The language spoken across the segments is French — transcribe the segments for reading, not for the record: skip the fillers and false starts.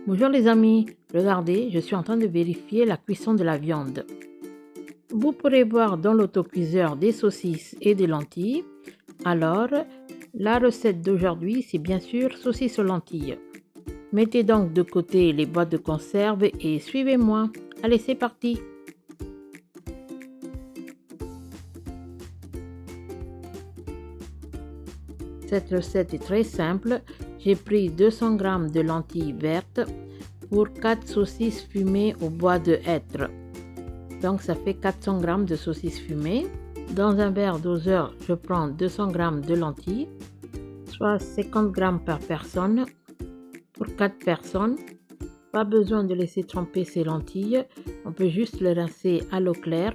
Bonjour les amis, regardez, je suis en train de vérifier la cuisson de la viande. Vous pourrez voir dans l'autocuiseur des saucisses et des lentilles. Alors, la recette d'aujourd'hui, c'est bien sûr saucisses aux lentilles. Mettez donc de côté les boîtes de conserve et suivez-moi. Allez, c'est parti! Cette recette est très simple. J'ai pris 200 g de lentilles vertes pour 4 saucisses fumées au bois de hêtre. Donc ça fait 400 g de saucisses fumées. Dans un verre doseur, je prends 200 g de lentilles, soit 50 g par personne pour 4 personnes. Pas besoin de laisser tremper ces lentilles, on peut juste les rincer à l'eau claire.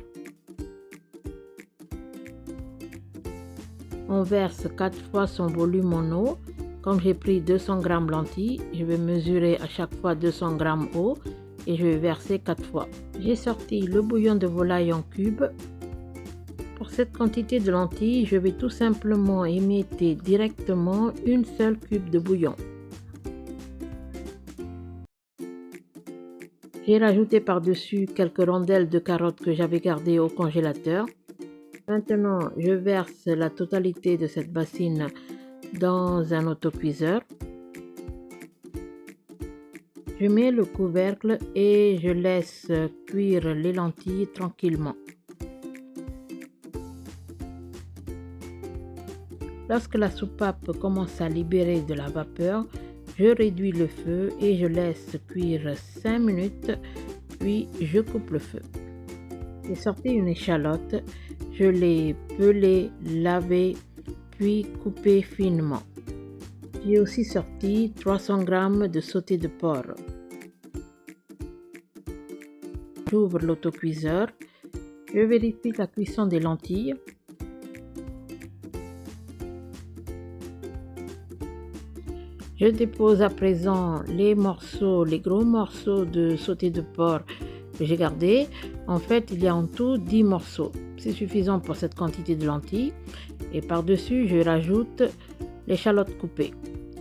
On verse 4 fois son volume en eau. Comme j'ai pris 200 g lentilles, je vais mesurer à chaque fois 200 g eau et je vais verser 4 fois. J'ai sorti le bouillon de volaille en cubes. Pour cette quantité de lentilles, je vais tout simplement émietter directement une seule cube de bouillon. J'ai rajouté par-dessus quelques rondelles de carottes que j'avais gardées au congélateur. Maintenant, je verse la totalité de cette bassine dans un autocuiseur. Je mets le couvercle et je laisse cuire les lentilles tranquillement. Lorsque la soupape commence à libérer de la vapeur, je réduis le feu et je laisse cuire 5 minutes, puis je coupe le feu. J'ai sorti une échalote, je l'ai pelée, lavée, puis coupée finement. J'ai aussi sorti 300 g de sauté de porc. J'ouvre l'autocuiseur, je vérifie la cuisson des lentilles. Je dépose à présent les gros morceaux de sauté de porc que j'ai gardés. En fait, il y a en tout 10 morceaux. C'est suffisant pour cette quantité de lentilles. Et par-dessus, je rajoute l'échalote coupée.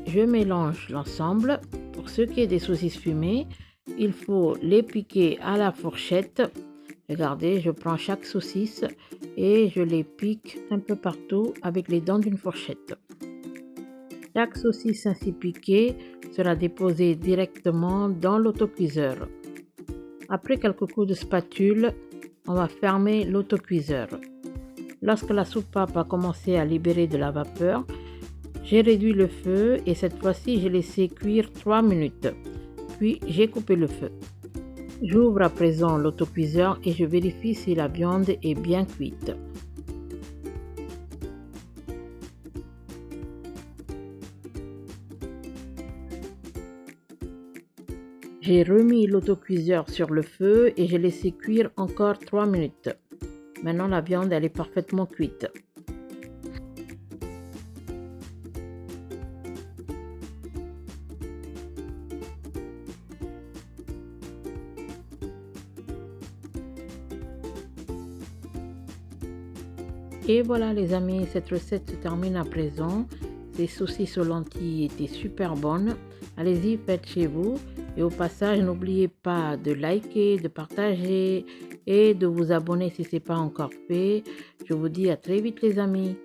Je mélange l'ensemble. Pour ce qui est des saucisses fumées, il faut les piquer à la fourchette. Regardez, je prends chaque saucisse et je les pique un peu partout avec les dents d'une fourchette. Chaque saucisse ainsi piquée sera déposée directement dans l'autocuiseur. Après quelques coups de spatule, on va fermer l'autocuiseur. Lorsque la soupape a commencé à libérer de la vapeur, j'ai réduit le feu et cette fois-ci j'ai laissé cuire 3 minutes. Puis j'ai coupé le feu. J'ouvre à présent l'autocuiseur et je vérifie si la viande est bien cuite. J'ai remis l'autocuiseur sur le feu et j'ai laissé cuire encore 3 minutes. Maintenant la viande elle est parfaitement cuite. Et voilà les amis, cette recette se termine à présent. Ces saucisses aux lentilles étaient super bonnes. Allez-y, faites chez vous. Et au passage, n'oubliez pas de liker, de partager et de vous abonner si ce n'est pas encore fait. Je vous dis à très vite les amis.